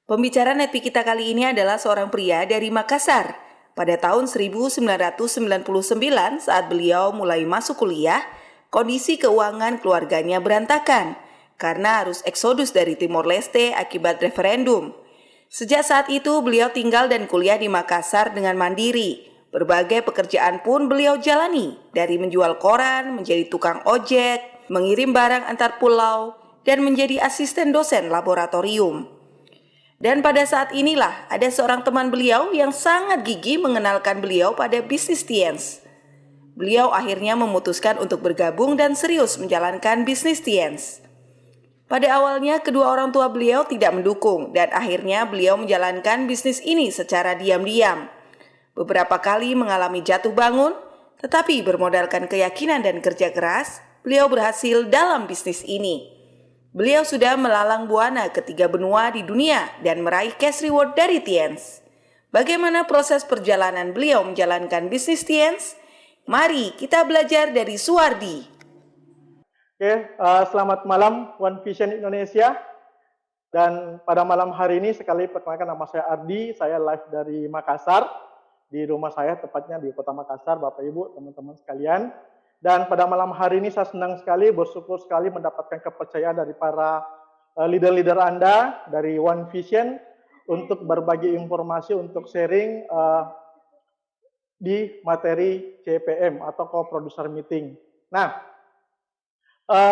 Pembicara Nepi kita kali ini adalah seorang pria dari Makassar. Pada tahun 1999 saat beliau mulai masuk kuliah, kondisi keuangan keluarganya berantakan karena harus eksodus dari Timor Leste akibat referendum. Sejak saat itu beliau tinggal dan kuliah di Makassar dengan mandiri. Berbagai pekerjaan pun beliau jalani, dari menjual koran, menjadi tukang ojek, mengirim barang antar pulau, dan menjadi asisten dosen laboratorium. Dan pada saat inilah ada seorang teman beliau yang sangat gigih mengenalkan beliau pada bisnis Tiens. Beliau akhirnya memutuskan untuk bergabung dan serius menjalankan bisnis Tiens. Pada awalnya kedua orang tua beliau tidak mendukung dan akhirnya beliau menjalankan bisnis ini secara diam-diam. Beberapa kali mengalami jatuh bangun, tetapi bermodalkan keyakinan dan kerja keras, beliau berhasil dalam bisnis ini. Beliau sudah melalang buana ke 3 benua di dunia dan meraih cash reward dari Tiens. Bagaimana proses perjalanan beliau menjalankan bisnis Tiens? Mari kita belajar dari Suwardi. Selamat malam One Vision Indonesia. Dan pada malam hari ini sekali perkenalkan, nama saya Ardi, saya live dari Makassar. Di rumah saya, tepatnya di kota Makassar, Bapak Ibu, teman-teman sekalian. Dan pada malam hari ini saya senang sekali, bersyukur sekali mendapatkan kepercayaan dari para leader-leader Anda dari One Vision untuk berbagi informasi, untuk sharing di materi CPM atau Co-Producer Meeting. Nah,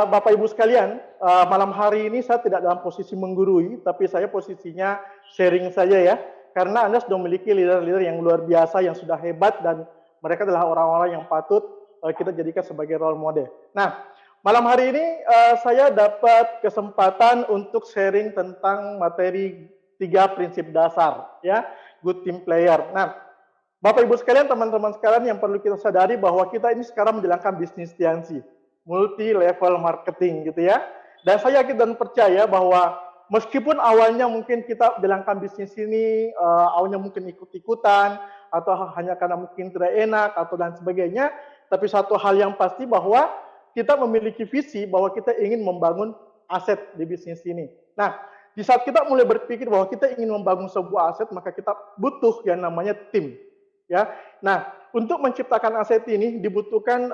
Bapak Ibu sekalian, malam hari ini saya tidak dalam posisi menggurui, tapi saya posisinya sharing saja ya, karena Anda sudah memiliki leader-leader yang luar biasa, yang sudah hebat, dan mereka adalah orang-orang yang patut kita jadikan sebagai role model. Nah, malam hari ini saya dapat kesempatan untuk sharing tentang materi 3 prinsip dasar, ya, good team player. Nah, Bapak Ibu sekalian, teman-teman sekalian, yang perlu kita sadari bahwa kita ini sekarang menjalankan bisnis Tiansi, multi level marketing gitu ya. Dan saya yakin dan percaya bahwa meskipun awalnya mungkin kita menjalankan bisnis ini, awalnya mungkin ikut-ikutan atau hanya karena mungkin tidak enak atau dan sebagainya, tapi satu hal yang pasti bahwa kita memiliki visi bahwa kita ingin membangun aset di bisnis ini. Nah, di saat kita mulai berpikir bahwa kita ingin membangun sebuah aset, maka kita butuh yang namanya tim. Ya, nah, untuk menciptakan aset ini dibutuhkan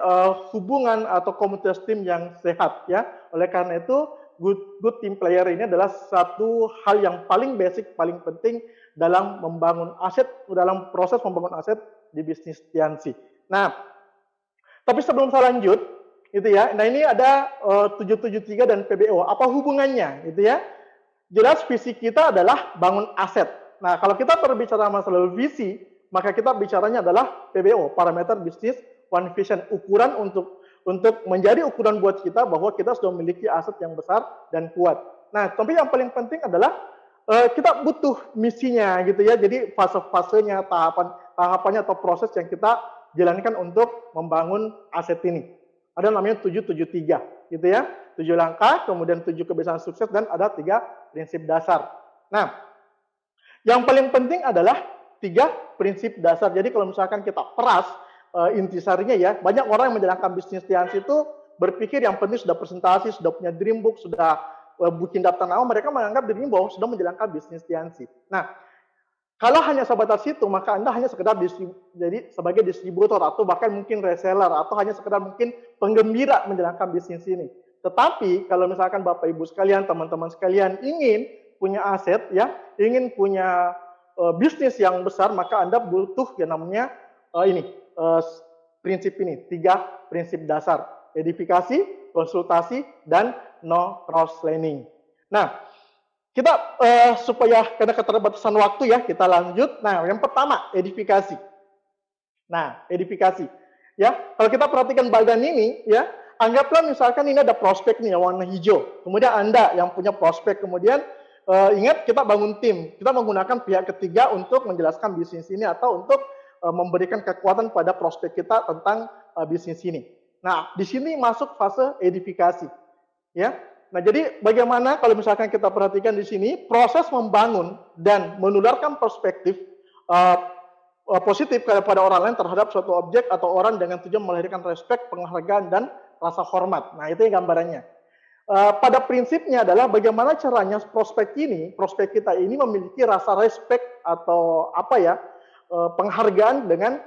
hubungan atau komunitas tim yang sehat. Ya, oleh karena itu good team player ini adalah satu hal yang paling basic, paling penting dalam membangun aset, dalam proses membangun aset di bisnis Tiansi. Nah, tapi sebelum saya lanjut, gitu ya. Nah, ini ada 773 dan PBO. Apa hubungannya, gitu ya? Jelas visi kita adalah bangun aset. Nah, kalau kita berbicara masalah visi, maka kita bicaranya adalah PBO, parameter bisnis One Vision, ukuran untuk menjadi ukuran buat kita bahwa kita sudah memiliki aset yang besar dan kuat. Nah, tapi yang paling penting adalah kita butuh misinya, gitu ya. Jadi fase-fasenya, tahapannya atau proses yang kita jalankan untuk membangun aset ini. Ada namanya 773, gitu ya. 7 langkah, kemudian 7 kebiasaan sukses, dan ada 3 prinsip dasar. Nah, yang paling penting adalah 3 prinsip dasar. Jadi kalau misalkan kita peras intisarinya ya, banyak orang yang menjalankan bisnis Tiansi itu berpikir yang penting sudah presentasi, sudah punya dream book, sudah bikin daftar nama, mereka menganggap dirinya bahwa sudah menjalankan bisnis Tiansi. Nah, kalau hanya sebatas itu, maka Anda hanya sekedar jadi sebagai distributor atau bahkan mungkin reseller atau hanya sekedar mungkin penggembira menjalankan bisnis ini. Tetapi kalau misalkan Bapak Ibu sekalian, teman-teman sekalian ingin punya aset ya, ingin punya bisnis yang besar, maka Anda butuh yang namanya prinsip ini, 3 prinsip dasar: edifikasi, konsultasi, dan no cross learning. Nah, kita supaya karena keterbatasan waktu ya, kita lanjut. Nah, yang pertama edifikasi. Nah, edifikasi. Ya, kalau kita perhatikan badan ini ya, anggaplah misalkan ini ada prospek nih warna hijau. Kemudian Anda yang punya prospek, kemudian ingat kita bangun tim. Kita menggunakan pihak ketiga untuk menjelaskan bisnis ini atau untuk memberikan kekuatan pada prospek kita tentang bisnis ini. Nah, di sini masuk fase edifikasi. Ya. Nah, jadi bagaimana kalau misalkan kita perhatikan di sini, proses membangun dan menularkan perspektif positif kepada orang lain terhadap suatu objek atau orang dengan tujuan melahirkan respek, penghargaan, dan rasa hormat. Nah, itu yang gambarannya. pada prinsipnya adalah bagaimana caranya prospek kita ini memiliki rasa respect atau apa ya, penghargaan dengan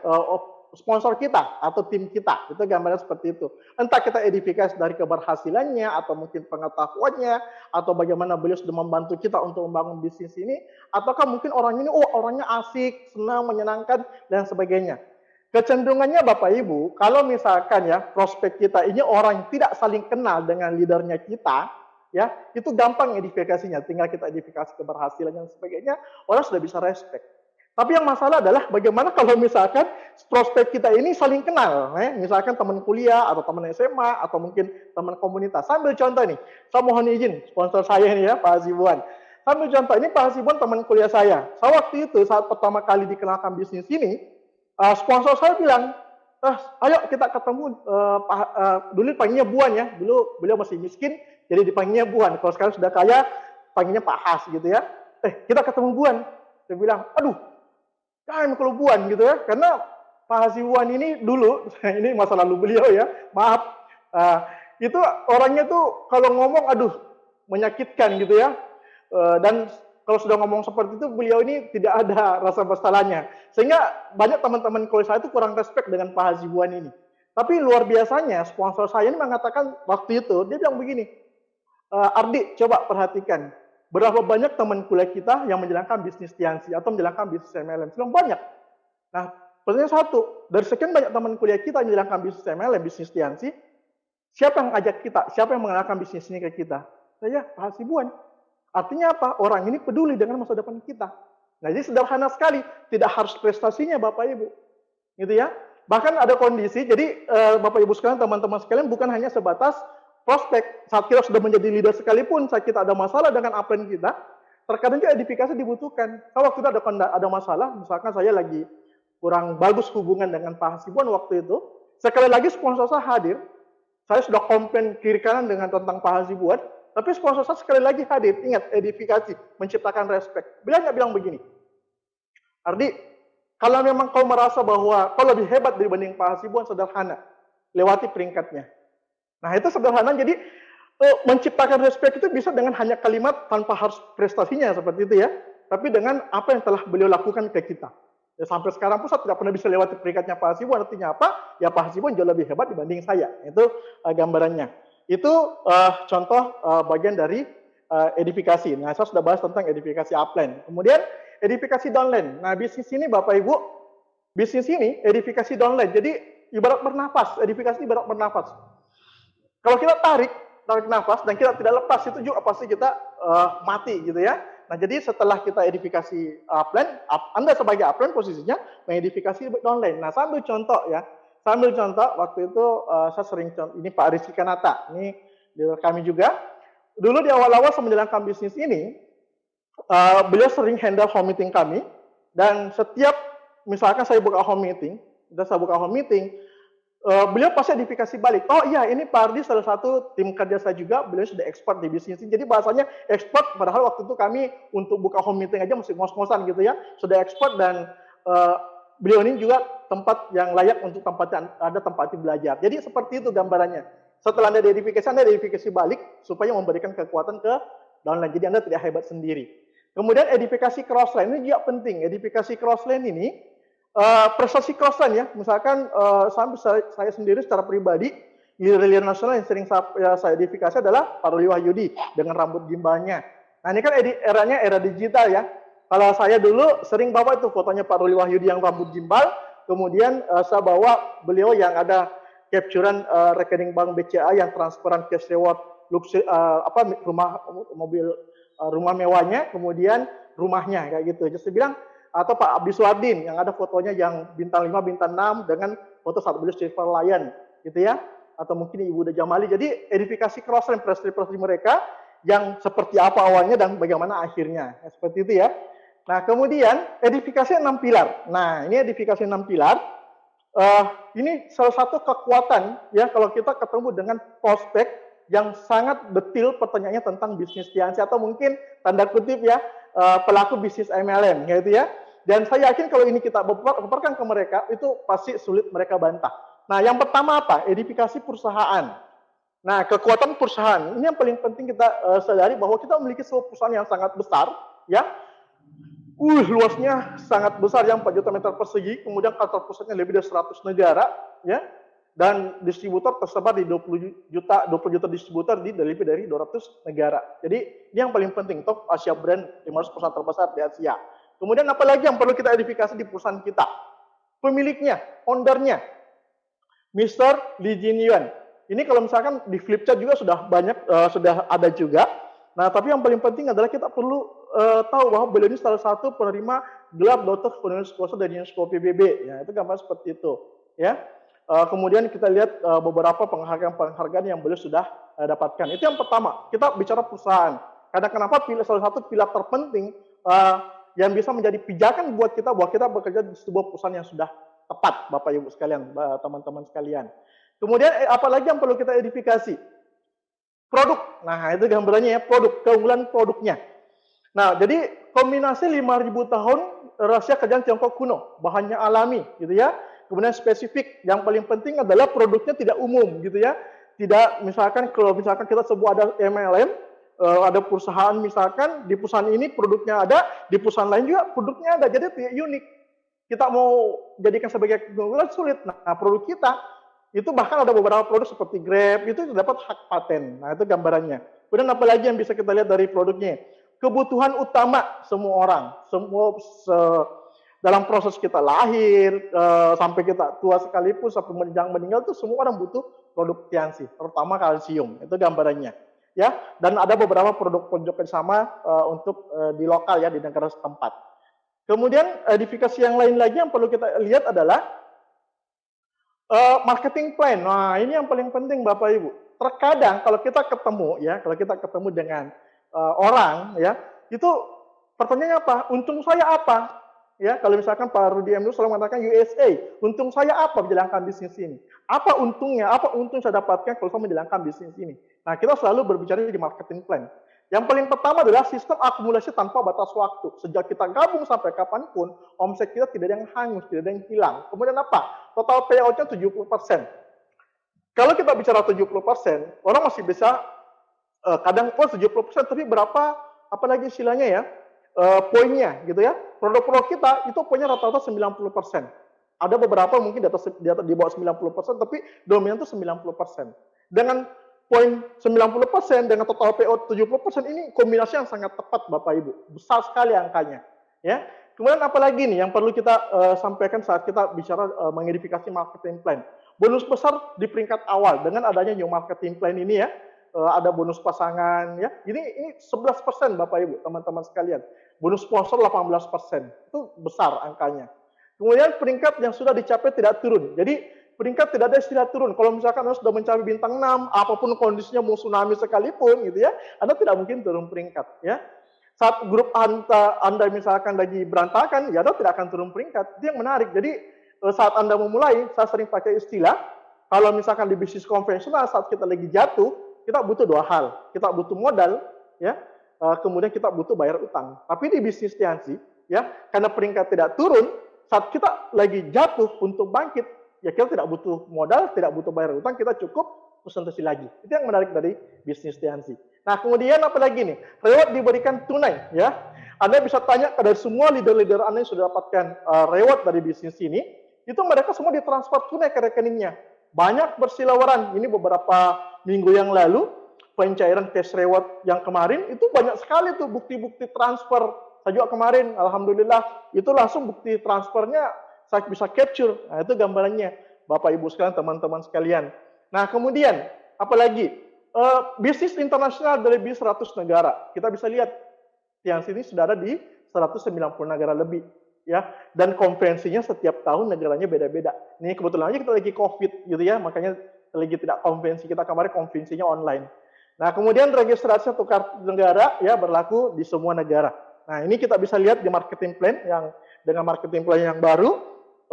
sponsor kita atau tim kita. Itu gambarnya seperti itu. Entah kita edifikasi dari keberhasilannya atau mungkin pengetahuannya atau bagaimana beliau sudah membantu kita untuk membangun bisnis ini, ataukah mungkin orang ini orangnya asik, senang, menyenangkan dan sebagainya. Kecenderungannya Bapak Ibu, kalau misalkan ya prospek kita ini orang yang tidak saling kenal dengan leadernya kita, ya itu gampang edifikasinya. Tinggal kita edifikasi keberhasilan dan sebagainya, orang sudah bisa respect. Tapi yang masalah adalah bagaimana kalau misalkan prospek kita ini saling kenal, misalkan teman kuliah atau teman SMA atau mungkin teman komunitas. Sambil contoh nih, saya mohon izin sponsor saya ini ya Pak Hasibuan. Sambil contoh ini Pak Hasibuan teman kuliah saya. Saya waktu itu saat pertama kali dikenalkan bisnis ini, sponsor saya bilang, ayo kita ketemu, dulu dipanggilnya Buan ya, dulu beliau masih miskin, jadi dipanggilnya Buan. Kalau sekarang sudah kaya, panggilnya Pak Has gitu ya. Kita ketemu Buan. Saya bilang, aduh, jangan kalau Buan gitu ya, karena Pak Hasibuan ini dulu, ini masa lalu beliau ya, maaf, itu orangnya tuh kalau ngomong, aduh, menyakitkan gitu ya, dan kalau sudah ngomong seperti itu, beliau ini tidak ada rasa bersalahnya. Sehingga banyak teman-teman kuliah saya itu kurang respect dengan Pak Hasibuan ini. Tapi luar biasanya, sponsor saya ini mengatakan waktu itu, dia bilang begini, Ardi, coba perhatikan, berapa banyak teman kuliah kita yang menjalankan bisnis Tiansi atau menjalankan bisnis MLM? Bilang banyak. Nah, pertanyaan satu, dari sekian banyak teman kuliah kita yang menjalankan bisnis MLM, bisnis Tiansi, siapa yang ajak kita? Siapa yang mengenalkan bisnis ini ke kita? Saya, Pak Hasibuan. Artinya apa? Orang ini peduli dengan masa depan kita. Nah, jadi sederhana sekali. Tidak harus prestasinya Bapak Ibu. Gitu ya. Bahkan ada kondisi, jadi Bapak Ibu sekalian, teman-teman sekalian, bukan hanya sebatas prospek. Saat kita sudah menjadi leader sekalipun, saat kita ada masalah dengan upline kita, terkadang juga edifikasi dibutuhkan. Kalau waktu itu ada masalah, misalkan saya lagi kurang bagus hubungan dengan Pak Hasibuan waktu itu, sekali lagi sponsor saya hadir, saya sudah komplain kiri kanan dengan tentang Pak Hasibuan, tapi sponsor saya sekali lagi hadir, ingat, edifikasi, menciptakan respect. Beliau nggak bilang begini, Ardi, kalau memang kau merasa bahwa kau lebih hebat dibanding Pak Hasibuan, sederhana, lewati peringkatnya. Nah itu sederhana, jadi menciptakan respect itu bisa dengan hanya kalimat tanpa harus prestasinya seperti itu ya, tapi dengan apa yang telah beliau lakukan ke kita. Ya, sampai sekarang pun saya tidak pernah bisa lewati peringkatnya Pak Hasibuan, artinya apa? Ya Pak Hasibuan jauh lebih hebat dibanding saya. Itu gambarannya. Itu contoh bagian dari edifikasi. Nah, saya sudah bahas tentang edifikasi upline. Kemudian edifikasi downline. Nah, bisnis ini Bapak Ibu, bisnis ini edifikasi downline. Jadi ibarat bernafas, edifikasi ibarat bernafas. Kalau kita tarik nafas dan kita tidak lepas, itu juga pasti kita mati gitu ya. Nah, jadi setelah kita edifikasi upline, Anda sebagai upline posisinya mengedifikasi downline. Nah, sambil contoh ya. Sambil contoh, waktu itu saya sering contoh, ini Pak Rizky Kanata, ini leader kami juga. Dulu di awal-awal saya menjalankan bisnis ini, beliau sering handle home meeting kami, dan setiap, misalkan saya buka home meeting, beliau pasti edifikasi balik. Oh iya, ini Pak Ardi salah satu tim kerja saya juga, beliau sudah expert di bisnis ini. Jadi bahasanya expert, padahal waktu itu kami untuk buka home meeting aja mesti ngos-ngosan gitu ya. Sudah expert dan beliau ini juga tempat yang layak untuk tempat belajar. Jadi seperti itu gambarannya. Setelah Anda edifikasi balik supaya memberikan kekuatan ke downline. Jadi Anda tidak hebat sendiri. Kemudian edifikasi crossline ini juga penting. Edifikasi crossline ini prestasi crossline ya. Misalkan saya sendiri secara pribadi leader nasional yang sering saya edifikasi adalah Pak Ruli Wahyudi dengan rambut gimbalnya. Nah ini kan eranya era digital ya. Kalau saya dulu sering bawa itu fotonya Pak Ruli Wahyudi yang rambut gimbal, kemudian saya bawa beliau yang ada capturean rekening bank BCA yang transparan cash reward, rumah mewahnya, kemudian rumahnya kayak gitu. Jadi saya bilang, atau Pak Abdi Suardin yang ada fotonya yang bintang 5, bintang 6 dengan foto saat beliau Silver Lion gitu ya, atau mungkin Ibu Uda Jamali. Jadi edifikasi crossline prestasi mereka yang seperti apa awalnya dan bagaimana akhirnya. Ya, seperti itu ya. Nah, kemudian edifikasi 6 pilar. Nah, ini edifikasi 6 pilar. Ini salah satu kekuatan ya kalau kita ketemu dengan prospek yang sangat detail pertanyaannya tentang bisnis Tiansi atau mungkin tanda kutip ya pelaku bisnis MLM gitu ya. Dan saya yakin kalau ini kita paparkan ke mereka itu pasti sulit mereka bantah. Nah, yang pertama apa? Edifikasi perusahaan. Nah, kekuatan perusahaan ini yang paling penting kita sadari bahwa kita memiliki sebuah perusahaan yang sangat besar, ya. Luasnya sangat besar yang 4 juta meter persegi, kemudian kantor pusatnya lebih dari 100 negara, ya. Dan distributor tersebar di 20 juta distributor di lebih dari 200 negara. Jadi, ini yang paling penting, top Asia Brand 500 perusahaan terbesar di Asia. Kemudian apalagi yang perlu kita edifikasi di perusahaan kita? Pemiliknya, ownernya, Mr. Lee Jin Yuan. Ini kalau misalkan di Flipchart juga sudah banyak, sudah ada juga. Nah, tapi yang paling penting adalah kita perlu tahu bahwa beliau ini salah satu penerima gelar Dr. Funeral Scholar dari UNESCO PBB. Ya, itu gambar seperti itu. Ya. Kemudian kita lihat beberapa penghargaan yang beliau sudah dapatkan. Itu yang pertama. Kita bicara perusahaan. Karena kenapa salah satu pilar terpenting yang bisa menjadi pijakan buat kita bahwa kita bekerja di sebuah perusahaan yang sudah tepat, Bapak Ibu sekalian, teman-teman sekalian. Kemudian apalagi yang perlu kita edifikasi? Produk. Nah, itu gambarannya ya, produk, keunggulan produknya. Nah, jadi kombinasi 5.000 tahun rahasia kerjaan Tiongkok kuno, bahannya alami, gitu ya. Kemudian spesifik, yang paling penting adalah produknya tidak umum, gitu ya. Tidak, misalkan kalau misalkan kita sebut ada MLM, ada perusahaan misalkan di perusahaan ini produknya ada, di perusahaan lain juga produknya ada, jadi tidak unik. Kita mau jadikan sebagai keunggulan sulit. Nah, produk kita itu bahkan ada beberapa produk seperti Grab itu dapat hak paten. Nah, itu gambarannya. Kemudian apa lagi yang bisa kita lihat dari produknya? Kebutuhan utama semua orang, dalam proses kita lahir sampai kita tua sekalipun sampai meninggal itu semua orang butuh produk Tianxi, terutama kalsium. Itu gambarannya. Ya, dan ada beberapa produk pojok sama untuk di lokal ya di negara setempat. Kemudian edifikasi yang lain lagi yang perlu kita lihat adalah marketing plan. Nah, ini yang paling penting Bapak Ibu. Terkadang kalau kita ketemu dengan orang ya, itu pertanyaannya apa? Untung saya apa? Ya, kalau misalkan Pak Rudi M. selalu mengatakan USA, untung saya apa menjalankan bisnis ini? Apa untungnya? Apa untung saya dapatkan kalau saya menjalankan bisnis ini? Nah, kita selalu berbicara di marketing plan. Yang paling pertama adalah sistem akumulasi tanpa batas waktu. Sejak kita gabung sampai kapanpun, omset kita tidak ada yang hangus, tidak ada yang hilang. Kemudian apa? Total payout-nya 70%. Kalau kita bicara 70%, orang masih bisa kadang 70%, tapi berapa, apalagi istilahnya ya, poinnya gitu ya. Produk-produk kita itu poinnya rata-rata 90%. Ada beberapa mungkin di bawah 90%, tapi dominan itu 90%. Dengan poin 90% dengan total PO 70% ini kombinasi yang sangat tepat Bapak Ibu. Besar sekali angkanya. Ya. Kemudian apalagi nih yang perlu kita sampaikan saat kita bicara mengedifikasi marketing plan. Bonus besar di peringkat awal dengan adanya new marketing plan ini ya. Ada bonus pasangan ya. Ini 11% Bapak Ibu, teman-teman sekalian. Bonus sponsor 18%. Itu besar angkanya. Kemudian peringkat yang sudah dicapai tidak turun. Jadi peringkat tidak ada istilah turun. Kalau misalkan Anda sudah mencapai bintang 6, apapun kondisinya mau tsunami sekalipun gitu ya, Anda tidak mungkin turun peringkat ya. Saat grup Anda misalkan lagi berantakan, ya Anda tidak akan turun peringkat. Itu yang menarik. Jadi saat Anda memulai, saya sering pakai istilah, kalau misalkan di bisnis konvensional saat kita lagi jatuh, kita butuh dua hal. Kita butuh modal ya, kemudian kita butuh bayar utang. Tapi di bisnis Tianxi ya, karena peringkat tidak turun, saat kita lagi jatuh untuk bangkit, ya kita tidak butuh modal, tidak butuh bayar utang, kita cukup presentasi lagi. Itu yang menarik dari bisnis Tianxi. Nah, kemudian apa lagi nih? Reward diberikan tunai, ya. Anda bisa tanya dari semua leader-leader Anda yang sudah dapatkan reward dari bisnis ini, itu mereka semua ditransfer tunai ke rekeningnya. Banyak bersilawaran. Ini beberapa minggu yang lalu, pencairan cash reward yang kemarin, itu banyak sekali tuh bukti-bukti transfer. Saya juga kemarin, alhamdulillah, itu langsung bukti transfernya saya bisa capture. Nah, itu gambarannya, Bapak Ibu sekalian, teman-teman sekalian. Nah, kemudian, apalagi? Bisnis internasional dari lebih 100 negara. Kita bisa lihat, Tianxi ini sudah ada di 190 negara lebih. Ya, dan konferensinya setiap tahun negaranya beda-beda. Ini kebetulan aja kita lagi COVID, gitu ya, makanya lagi tidak konferensi. Kita kemarin konferensinya online. Nah, kemudian registrasi satu kartu negara, ya, berlaku di semua negara. Nah, ini kita bisa lihat di marketing plan, yang dengan marketing plan yang baru,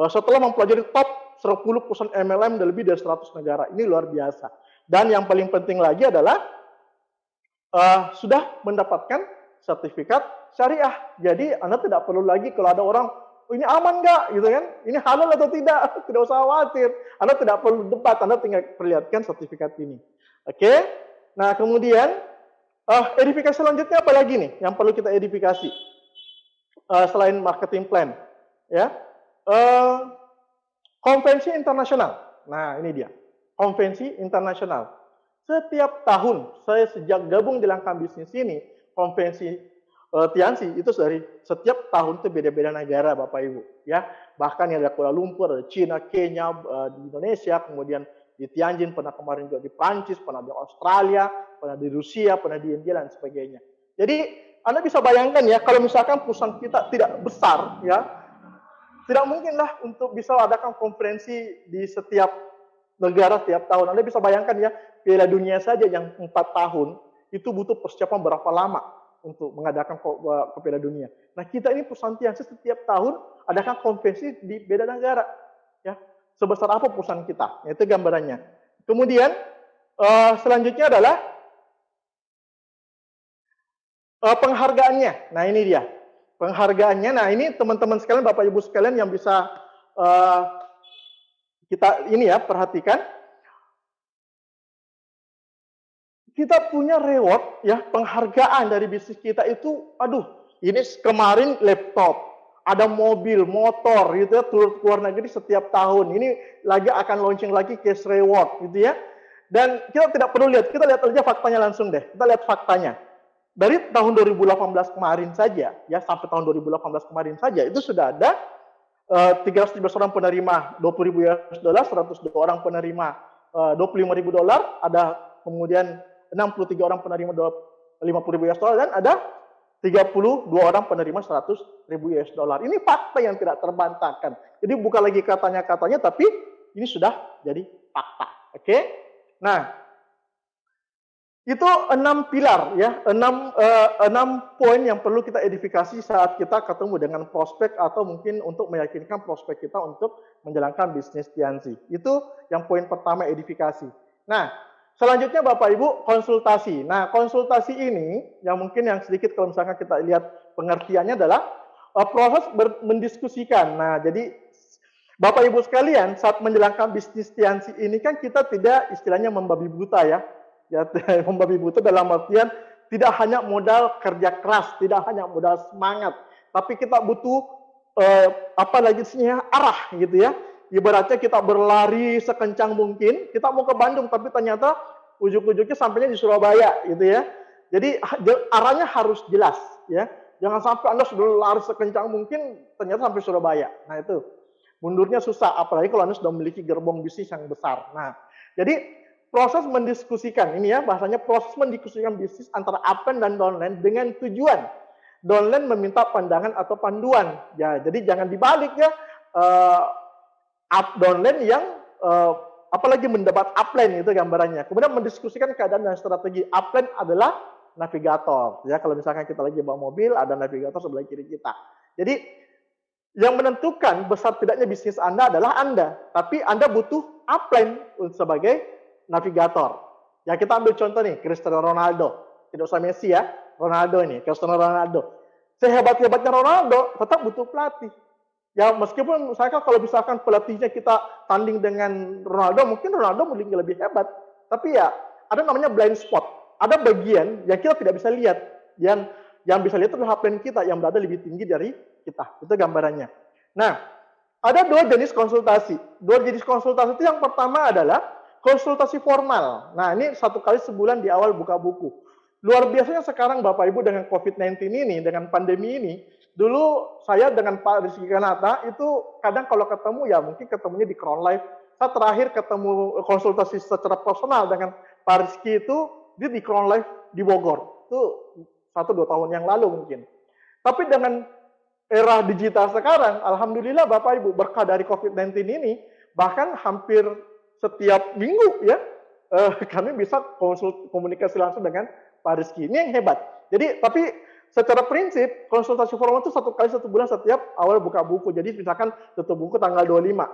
setelah mempelajari top 10 perusahaan MLM dan lebih dari 100 negara. Ini luar biasa. Dan yang paling penting lagi adalah sudah mendapatkan sertifikat syariah. Jadi Anda tidak perlu lagi kalau ada orang, oh, ini aman nggak, gitu kan? Ini halal atau tidak? Tidak usah khawatir. Anda tidak perlu debat, Anda tinggal perlihatkan sertifikat ini. Oke. Nah, kemudian edifikasi selanjutnya apa lagi nih yang perlu kita edifikasi selain marketing plan, ya? Eh, Konvensi internasional. Nah, ini dia. Konvensi internasional. Setiap tahun, saya sejak gabung di langkah bisnis ini, konvensi Tiansi itu dari setiap tahun itu beda-beda negara, Bapak Ibu. Ya, bahkan yang ada Kuala Lumpur, ada Cina, Kenya, di Indonesia, kemudian di Tianjin, pernah kemarin juga di Prancis, pernah di Australia, pernah di Rusia, pernah di India dan sebagainya. Jadi Anda bisa bayangkan ya, kalau misalkan perusahaan kita tidak besar, ya, tidak mungkinlah untuk bisa adakan konferensi di setiap negara setiap tahun. Anda bisa bayangkan ya, Piala Dunia saja yang 4 tahun, itu butuh persiapan berapa lama untuk mengadakan ke Piala Dunia. Nah, kita ini perusahaan Tiansi setiap tahun adakan konferensi di beda negara. Ya, sebesar apa perusahaan kita? Itu gambarannya. Kemudian, selanjutnya adalah penghargaannya. Nah, ini dia. Penghargaannya, nah ini teman-teman sekalian, Bapak Ibu sekalian yang bisa kita ini ya perhatikan. Kita punya reward ya, penghargaan dari bisnis kita itu, aduh, ini kemarin laptop, ada mobil, motor gitu ya, turut keluar negeri setiap tahun. Ini lagi akan launching lagi cash reward gitu ya. Dan kita tidak perlu lihat, kita lihat aja faktanya langsung deh. Kita lihat faktanya. Dari tahun 2018 kemarin saja, ya sampai tahun 2018 kemarin saja, itu sudah ada 317 orang penerima 20.000 US dollar, 102 orang penerima 25.000 dolar, ada kemudian 63 orang penerima 50.000 US dollar, dan ada 32 orang penerima 100.000 US dollar. Ini fakta yang tidak terbantahkan. Jadi bukan lagi katanya-katanya, tapi ini sudah jadi fakta. Oke? Nah, itu 6 pilar ya, 6 poin yang perlu kita edifikasi saat kita ketemu dengan prospek atau mungkin untuk meyakinkan prospek kita untuk menjalankan bisnis Tiansi. Itu yang poin pertama, edifikasi. Nah, selanjutnya Bapak Ibu, konsultasi. Nah, konsultasi ini yang mungkin yang sedikit kalau misalkan kita lihat pengertiannya adalah proses mendiskusikan. Nah, jadi Bapak Ibu sekalian, saat menjalankan bisnis Tiansi ini kan kita tidak istilahnya membabi buta ya. Ya, membabi buta dalam artian tidak hanya modal kerja keras, tidak hanya modal semangat, tapi kita butuh apa lagi sihnya arah gitu ya. Ibaratnya kita berlari sekencang mungkin, kita mau ke Bandung tapi ternyata ujung-ujungnya sampainya di Surabaya gitu ya. Jadi arahnya harus jelas ya. Jangan sampai Anda sudah lari sekencang mungkin ternyata sampai Surabaya. Nah, itu mundurnya susah, apalagi kalau Anda sudah memiliki gerbong bisnis yang besar. Nah, jadi proses mendiskusikan, ini ya bahasanya proses mendiskusikan bisnis antara upline dan downline dengan tujuan downline meminta pandangan atau panduan. Ya, jadi jangan dibalik ya, downline yang apalagi mendapat upline itu gambarannya. Kemudian mendiskusikan keadaan dan strategi. Upline adalah navigator. Ya, kalau misalkan kita lagi bawa mobil, ada navigator sebelah kiri kita. Jadi yang menentukan besar tidaknya bisnis Anda adalah Anda, tapi Anda butuh upline sebagai navigator. Ya, kita ambil contoh nih, Cristiano Ronaldo. Tidak usah Messi ya, Ronaldo ini, Cristiano Ronaldo. Sehebat-hebatnya Ronaldo, tetap butuh pelatih. Ya, meskipun misalkan kalau misalkan pelatihnya kita tanding dengan Ronaldo, mungkin Ronaldo mungkin lebih hebat. Tapi ya, ada namanya blind spot. Ada bagian yang kita tidak bisa lihat. Yang bisa lihat adalah upline kita yang berada lebih tinggi dari kita. Itu gambarannya. Nah, ada 2 jenis konsultasi. 2 jenis konsultasi itu yang pertama adalah konsultasi formal. Nah, ini 1 kali sebulan di awal buka buku. Luar biasanya sekarang Bapak Ibu dengan COVID-19 ini, dengan pandemi ini, dulu saya dengan Pak Rizky Kanata itu kadang kalau ketemu ya mungkin ketemunya di Crown Life. Saya terakhir ketemu konsultasi secara personal dengan Pak Rizky itu dia di Crown Life di Bogor. Itu 1-2 tahun yang lalu mungkin. Tapi dengan era digital sekarang, alhamdulillah Bapak Ibu berkah dari COVID-19 ini, bahkan hampir setiap minggu ya kami bisa komunikasi langsung dengan Pak Rizky. Ini yang hebat. Jadi tapi secara prinsip konsultasi formal itu 1 kali 1 bulan setiap awal buka buku. Jadi misalkan tutup buku tanggal 25,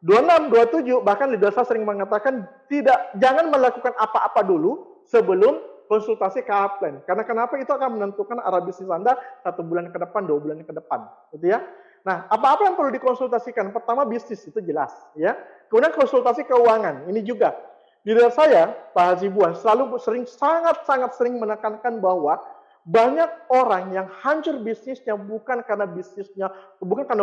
26, 27, bahkan leader saya sering mengatakan jangan melakukan apa-apa dulu sebelum konsultasi ke upline. Karena kenapa? Itu akan menentukan arah bisnis Anda 1 bulan ke depan, 2 bulan ke depan, gitu ya. Nah, apa-apa yang perlu dikonsultasikan? Pertama bisnis itu jelas, ya. Kemudian konsultasi keuangan, ini juga. leader saya, Pak Hasibuan, selalu sangat sering menekankan bahwa banyak orang yang hancur bisnisnya bukan karena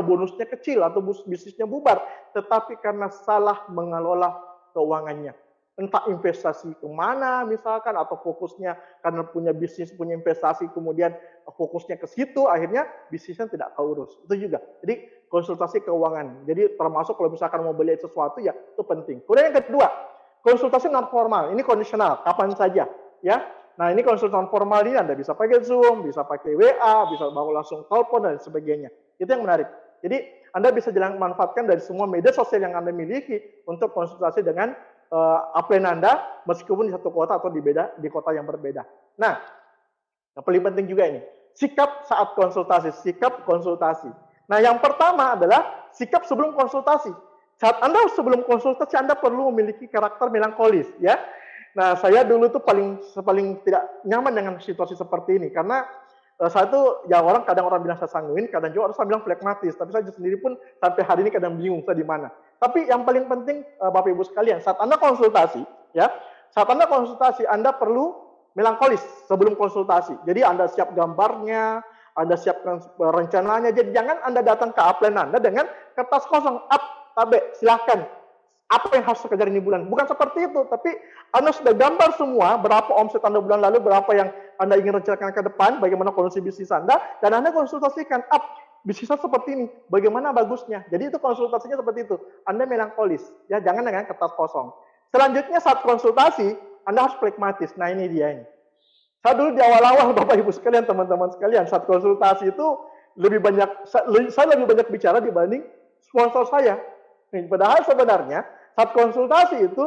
bonusnya kecil atau bisnisnya bubar, tetapi karena salah mengelola keuangannya. Entah investasi kemana misalkan, atau fokusnya karena punya bisnis, punya investasi, kemudian fokusnya ke situ, akhirnya bisnisnya tidak keurus. Itu juga. Jadi konsultasi keuangan. Jadi termasuk kalau misalkan mau beli sesuatu, ya itu penting. Kemudian yang kedua, konsultasi non formal. Ini kondisional, kapan saja. Ya, nah ini konsultan formal ini Anda bisa pakai Zoom, bisa pakai WA, bisa bawa langsung telepon dan sebagainya. Itu yang menarik. Jadi Anda bisa manfaatkan dari semua media sosial yang Anda miliki untuk konsultasi dengan upline Anda, meskipun di satu kota atau di kota yang berbeda. Nah, yang paling penting juga ini, sikap saat konsultasi, sikap konsultasi. Nah, yang pertama adalah sikap sebelum konsultasi. Saat Anda sebelum konsultasi, Anda perlu memiliki karakter melankolis, ya. Nah, saya dulu tuh paling tidak nyaman dengan situasi seperti ini karena saya tuh ya kadang orang bilang saya sanguin, kadang juga orang bilang flekmatis, tapi saya sendiri pun sampai hari ini kadang bingung saya di mana. Tapi yang paling penting Bapak Ibu sekalian, saat Anda konsultasi, ya, Anda perlu melankolis sebelum konsultasi. Jadi Anda siap gambarnya, Anda siapkan rencananya. Jadi jangan Anda datang ke upline Anda dengan kertas kosong, tabe, silakan. Apa yang harus saya kejar ini bulan? Bukan seperti itu, tapi Anda sudah gambar semua berapa omset Anda bulan lalu, berapa yang Anda ingin rencanakan ke depan, bagaimana kondisi bisnis Anda, dan Anda konsultasikan, bisnisnya seperti ini, bagaimana bagusnya. Jadi itu konsultasinya seperti itu. Anda melankolis, ya, jangan dengan kertas kosong. Selanjutnya saat konsultasi, Anda harus pragmatis. Nah ini dia ini. Saya dulu di awal-awal Bapak Ibu sekalian, teman-teman sekalian, saat konsultasi itu saya lebih banyak bicara dibanding sponsor saya. Padahal sebenarnya saat konsultasi itu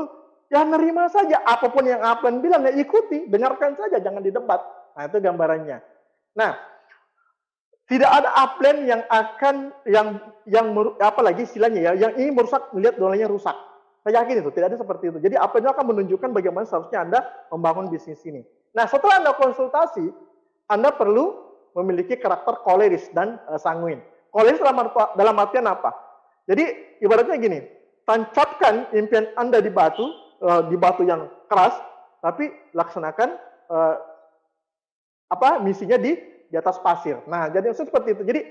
ya nerima saja apapun yang upline bilang, ya ikuti, dengarkan saja, jangan didebat. Nah itu gambarannya. Nah, tidak ada upline yang akan apalagi istilahnya ya, yang ingin merusak melihat donanya rusak. Saya yakin itu tidak ada seperti itu. Jadi upline akan menunjukkan bagaimana seharusnya Anda membangun bisnis ini. Nah, setelah Anda konsultasi, Anda perlu memiliki karakter koleris dan sanguin. Koleris dalam artian apa? Jadi ibaratnya gini, tancapkan impian Anda di batu yang keras, tapi laksanakan misinya di atas pasir. Nah, jadi seperti itu. Jadi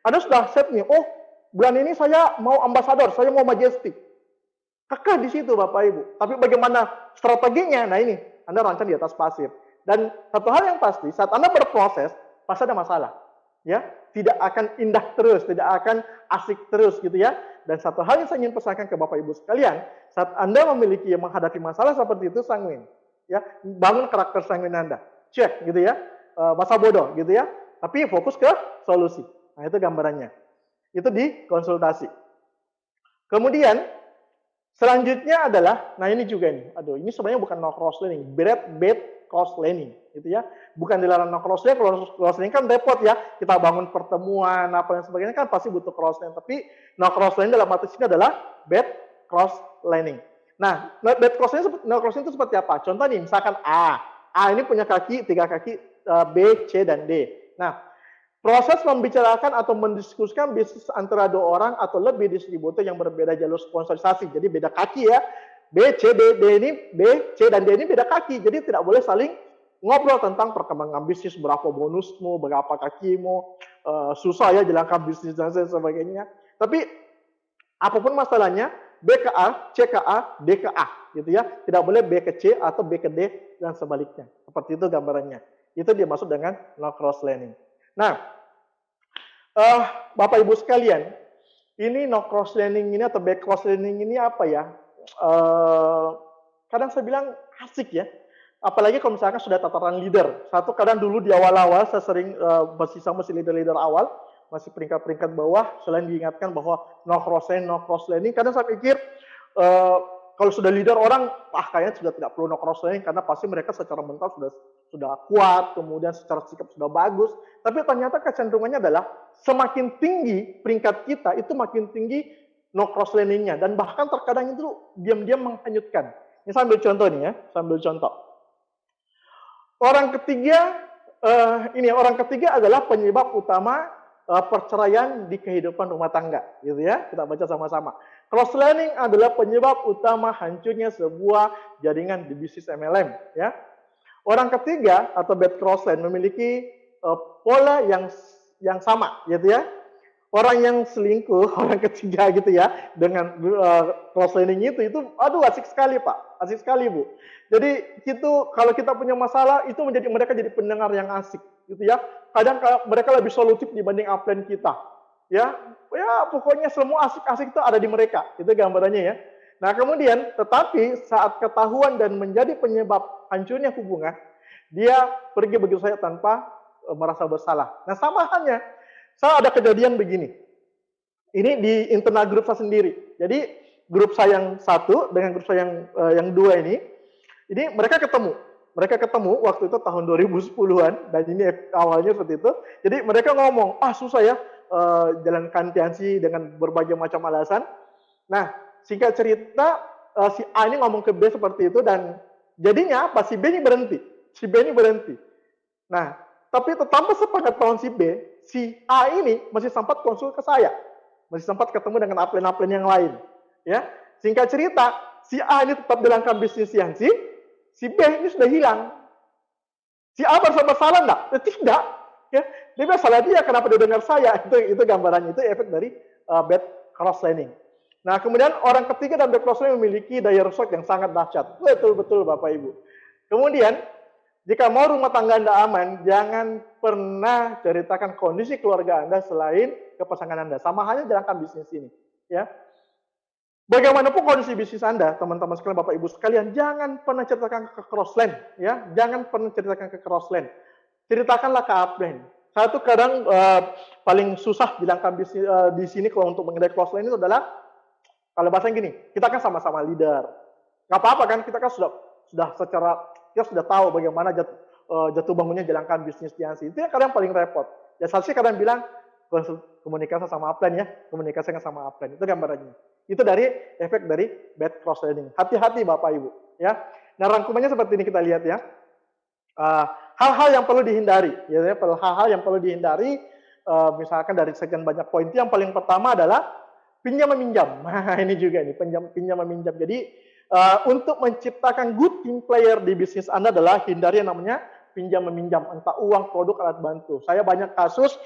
Anda sudah set nih, bulan ini saya mau ambasador, saya mau majestic. Kekeh di situ Bapak Ibu. Tapi bagaimana strateginya? Nah ini, Anda rancang di atas pasir. Dan satu hal yang pasti, saat Anda berproses, pasti ada masalah. Ya, tidak akan indah terus, tidak akan asik terus gitu ya. Dan satu hal yang saya ingin pesankan ke Bapak Ibu sekalian, saat Anda menghadapi masalah seperti itu, sanguin. Ya, bangun karakter sanguin Anda. Cek gitu ya. Masa bodoh gitu ya. Tapi fokus ke solusi. Nah, itu gambarannya. Itu di konsultasi. Kemudian selanjutnya adalah, nah ini juga nih, ini sebenarnya bukan no cross learning, bad cross learning, gitu ya. Bukan dilarang no cross learning, kalau cross learning kan repot ya, kita bangun pertemuan, apa dan sebagainya kan pasti butuh cross learning. Tapi no cross learning dalam arti sini adalah bad cross learning. Nah, bad cross learning itu seperti apa? Contoh nih, misalkan A ini punya kaki, 3 kaki, B, C, dan D. Nah, proses membicarakan atau mendiskusikan bisnis antara 2 orang atau lebih distributor yang berbeda jalur sponsorisasi. Jadi beda kaki ya. B, C, dan D ini beda kaki. Jadi tidak boleh saling ngobrol tentang perkembangan bisnis, berapa bonusmu, berapa kakimu, susah ya jalankan bisnis dan sebagainya. Tapi apapun masalahnya, B ke A, C ke A, D ke A. Gitu ya. Tidak boleh B ke C atau B ke D dan sebaliknya. Seperti itu gambarannya. Itu dia maksud dengan no cross learning. Nah, Bapak Ibu sekalian, ini no cross learning ini atau back cross learning ini apa ya? Kadang saya bilang asik ya. Apalagi kalau misalkan sudah tataran leader. Satu kadang dulu di awal-awal saya sering masih leader-leader awal, masih peringkat-peringkat bawah, selain diingatkan bahwa no cross learning. Kadang saya pikir kalau sudah leader orang, kayaknya sudah tidak perlu no cross learning karena pasti mereka secara mental sudah kuat, kemudian secara sikap sudah bagus. Tapi ternyata kecenderungannya adalah semakin tinggi peringkat kita, itu makin tinggi no cross learning-nya. Dan bahkan terkadang itu diam-diam menghanyutkan. Ini saya ambil contoh nih ya, Orang ketiga adalah penyebab utama perceraian di kehidupan rumah tangga, gitu ya. Kita baca sama-sama. Cross-selling adalah penyebab utama hancurnya sebuah jaringan di bisnis MLM. Ya. Orang ketiga atau bad cross-selling memiliki pola yang sama, gitu ya. Orang yang selingkuh, orang ketiga gitu ya, dengan cross-selling itu, aduh asik sekali Pak, asik sekali Bu. Jadi itu kalau kita punya masalah, itu mereka jadi pendengar yang asik, gitu ya. Kadang mereka lebih solutif dibanding upline kita, ya. Ya pokoknya semua asik-asik itu ada di mereka, itu gambarannya ya. Nah kemudian, tetapi saat ketahuan dan menjadi penyebab hancurnya hubungan, dia pergi begitu saja tanpa merasa bersalah. Nah sama halnya, saya ada kejadian begini. Ini di internal grup saya sendiri. Jadi grup saya yang satu dengan grup saya yang dua ini mereka ketemu. Mereka ketemu waktu itu tahun 2010-an dan ini awalnya seperti itu. Jadi mereka ngomong, susah ya jalankan Tiansi dengan berbagai macam alasan. Nah, singkat cerita si A ini ngomong ke B seperti itu dan jadinya apa? Si B ini berhenti. Si B ini berhenti. Nah, tapi tanpa sepengetahuan si B, si A ini masih sempat konsul ke saya. Masih sempat ketemu dengan upline-upline yang lain. Ya, singkat cerita, si A ini tetap jalankan bisnis yang si B ini sudah hilang. Si A bersalah enggak? Tidak. Ya, dia bilang salah dia, kenapa dia dengar saya? Itu gambarannya, itu efek dari bad cross-selling. Nah, kemudian orang ketiga dan bad cross-selling memiliki daya rusak yang sangat dahsyat. Betul-betul Bapak Ibu. Kemudian, jika mau rumah tangga Anda aman, jangan pernah ceritakan kondisi keluarga Anda selain ke pasangan Anda. Sama halnya jalankan bisnis ini. Ya. Bagaimanapun kondisi bisnis Anda, teman-teman sekalian, Bapak Ibu sekalian, jangan pernah ceritakan ke crossline. Ya. Jangan pernah ceritakan ke crossline. Ceritakanlah ke upline. Saya tuh kadang paling susah jalankan bisnis di sini kalau untuk mengenai crossline itu adalah, kalau bahasanya gini, kita kan sama-sama leader. Nggak apa-apa kan, kita kan sudah secara kita sudah tahu bagaimana jatuh bangunnya jalankan bisnis Tiansi. Itu yang kadang paling repot. Ya saya sih kadang bilang komunikasi sama upline ya, komunikasi sama upline. Itu gambarannya. Itu dari efek dari bad cross-selling. Hati-hati Bapak Ibu. Ya. Nah rangkumannya seperti ini kita lihat ya. Hal-hal yang perlu dihindari. Ya, hal-hal yang perlu dihindari. Misalkan dari sekian banyak poin itu yang paling pertama adalah pinjam meminjam. Nah ini juga nih pinjam meminjam. Jadi untuk menciptakan good team player di bisnis Anda adalah hindari yang namanya pinjam meminjam, entah uang, produk, alat bantu. Saya banyak kasus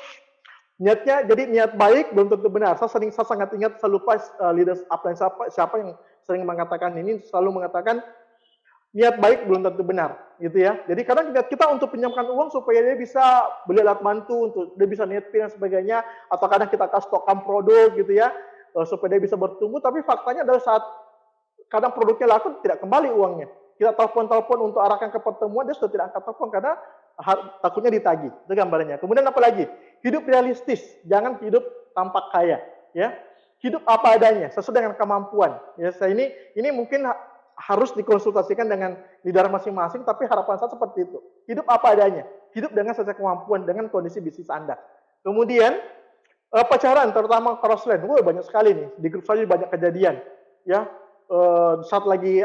niatnya jadi niat baik belum tentu benar. Saya sangat ingat, saya lupa leaders upline siapa yang sering mengatakan ini, selalu mengatakan niat baik belum tentu benar, gitu ya. Jadi kadang kita untuk pinjamkan uang supaya dia bisa beli alat bantu, untuk dia bisa netin dan sebagainya, atau kadang kita kasih stokkan produk, gitu ya, supaya dia bisa bertumbuh. Tapi faktanya adalah saat kadang produknya laku tidak kembali uangnya. Kita telepon untuk arahkan ke pertemuan, dia sudah tidak angkat telepon karena takutnya ditagih. Itu gambarnya. Kemudian apa lagi? Hidup realistis, jangan hidup tampak kaya, ya. Hidup apa adanya, sesuai dengan kemampuan. Ya, ini mungkin harus dikonsultasikan dengan leader masing-masing, tapi harapan saya seperti itu. Hidup apa adanya, hidup dengan sesuai kemampuan, dengan kondisi bisnis Anda. Kemudian pacaran, terutama crossline, banyak sekali nih. Di grup saya banyak kejadian, ya. Saat lagi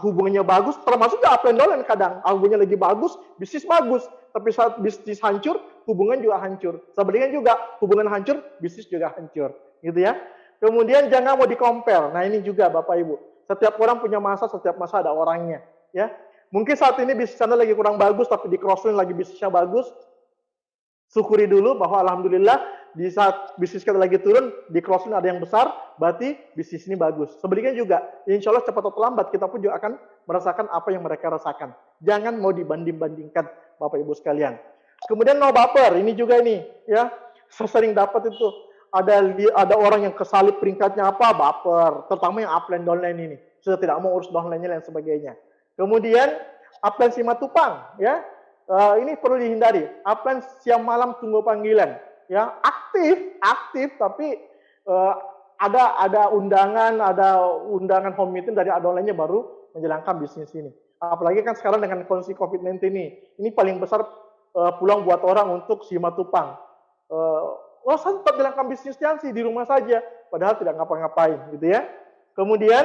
hubungannya bagus, termasuk juga upline downline kadang hubungannya lagi bagus, bisnis bagus, tapi saat bisnis hancur, hubungan juga hancur. Sebaliknya juga hubungan hancur, bisnis juga hancur, gitu ya. Kemudian jangan mau di-compare. Nah ini juga Bapak Ibu, setiap orang punya masa, setiap masa ada orangnya, ya. Mungkin saat ini bisnis Anda lagi kurang bagus, tapi di crossline lagi bisnisnya bagus. Syukuri dulu bahwa alhamdulillah di saat bisnis kita lagi turun, di crossline ada yang besar, berarti bisnis ini bagus. Sebaliknya juga, insya Allah cepat atau lambat kita pun juga akan merasakan apa yang mereka rasakan. Jangan mau dibanding-bandingkan Bapak Ibu sekalian. Kemudian no baper, ini juga nih, ya. Saya sering dapat itu, ada orang yang kesalip peringkatnya apa, baper. Terutama yang upline downline ini, sudah tidak mau urus downline-nya dan sebagainya. Kemudian upline Simatupang, ya. Ini perlu dihindari. Upline siang malam tunggu panggilan, ya. Aktif, tapi ada undangan home meeting dari downline-nya baru menjalankan bisnis ini. Apalagi kan sekarang dengan kondisi COVID-19 ini paling besar peluang buat orang untuk Simatupang. Saya tetap jalankan bisnisnya sih di rumah saja, padahal tidak ngapa-ngapain, gitu ya. Kemudian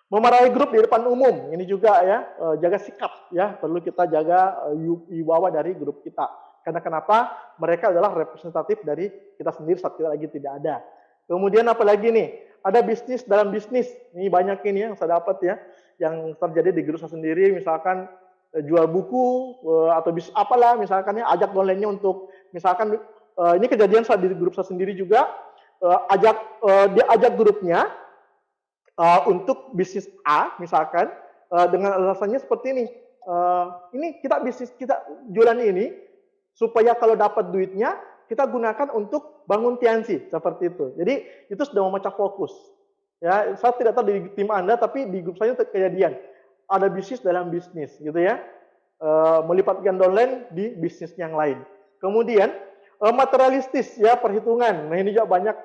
memarahi grup di depan umum, ini juga ya, jaga sikap ya, perlu kita jaga wibawa dari grup kita. Karena kenapa? Mereka adalah representatif dari kita sendiri saat kita lagi tidak ada. Kemudian apalagi nih, ada bisnis dalam bisnis. Ini banyak ini yang saya dapat ya, yang terjadi di grup saya sendiri, misalkan jual buku atau bisnis apalah, misalkan ya ajak downline-nya untuk, misalkan ini kejadian saya di grup saya sendiri juga, dia ajak grupnya untuk bisnis A, misalkan dengan alasannya seperti ini kita bisnis kita jualan ini supaya kalau dapat duitnya kita gunakan untuk bangun Tiansi, seperti itu. Jadi itu sudah memecah fokus. Ya, saya tidak tahu di tim Anda, tapi di grup saya kejadian ada bisnis dalam bisnis, gitu ya, melipatkan downline di bisnis yang lain. Kemudian materialistis, ya, perhitungan. Nah ini juga banyak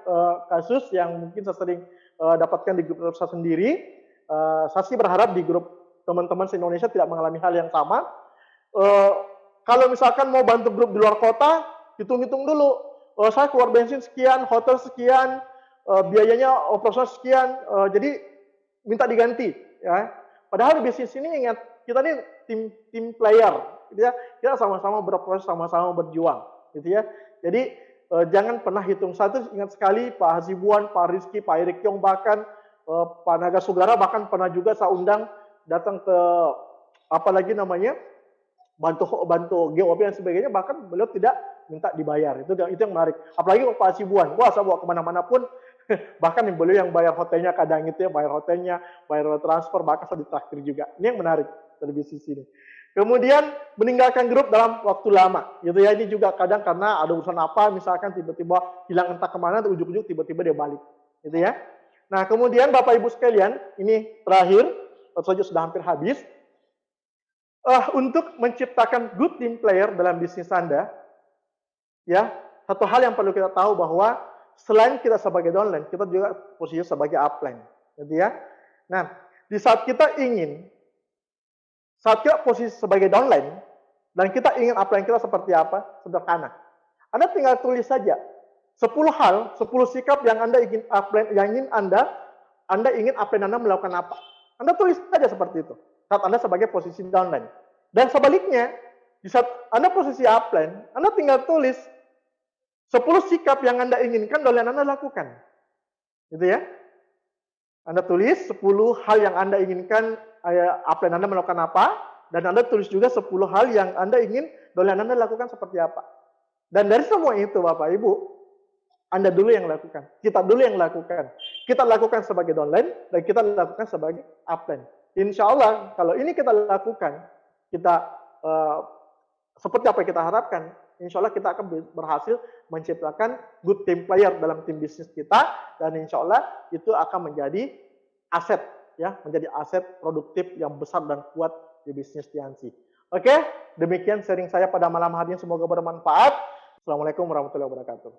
kasus yang mungkin saya sering dapatkan di grup saya sendiri. Saya sih berharap di grup teman-teman se-Indonesia tidak mengalami hal yang sama. Kalau misalkan mau bantu grup di luar kota, hitung-hitung dulu. Saya keluar bensin sekian, hotel sekian, biayanya operasional sekian, jadi minta diganti. Ya. Padahal di bisnis ini ingat, kita ini tim player, gitu ya. Kita sama-sama berproses, sama-sama berjuang, gitu ya. Jadi jangan pernah hitung satu. Ingat sekali Pak Hasibuan, Pak Rizky, Pak Erik Yong, bahkan Pak Naga Sugara, bahkan pernah juga saya undang datang ke apalagi namanya bantu GOP dan sebagainya, bahkan beliau tidak minta dibayar. Itu yang menarik. Apalagi Pak Hasibuan, wah saya bawa kemana-mana pun, bahkan beliau yang bayar hotelnya kadang itu ya, bayar hotelnya, bayar transfer, bahkan saya ditraktir juga. Ini yang menarik dari bisnis ini. Kemudian meninggalkan grup dalam waktu lama, gitu ya. Ini juga kadang karena ada urusan apa, misalkan tiba-tiba hilang entah kemana, ujung-ujung tiba-tiba dia balik, gitu ya. Nah kemudian Bapak Ibu sekalian, ini terakhir, saja sudah hampir habis. Untuk menciptakan good team player dalam bisnis Anda, ya, satu hal yang perlu kita tahu bahwa selain kita sebagai downline, kita juga posisi sebagai upline, gitu ya. Nah, di saat kita posisi sebagai downline dan kita ingin upline kita seperti apa, sederhana. Anda tinggal tulis saja 10 hal, 10 sikap yang Anda ingin upline, Anda ingin upline Anda melakukan apa. Anda tulis saja seperti itu saat Anda sebagai posisi downline. Dan sebaliknya, di saat Anda posisi upline, Anda tinggal tulis 10 sikap yang Anda inginkan downline Anda lakukan. Gitu ya. Anda tulis 10 hal yang Anda inginkan upline Anda melakukan apa, dan Anda tulis juga 10 hal yang Anda ingin downline Anda lakukan seperti apa. Dan dari semua itu Bapak Ibu, Anda dulu yang lakukan, kita dulu yang lakukan. Kita lakukan sebagai downline, dan kita lakukan sebagai upline. Insya Allah, kalau ini kita lakukan, kita seperti apa yang kita harapkan, insya Allah kita akan berhasil menciptakan good team player dalam tim bisnis kita, dan insya Allah itu akan menjadi aset, ya, menjadi aset produktif yang besar dan kuat di bisnis Tiansi. Oke, demikian sharing saya pada malam hari ini, semoga bermanfaat. Assalamualaikum warahmatullahi wabarakatuh.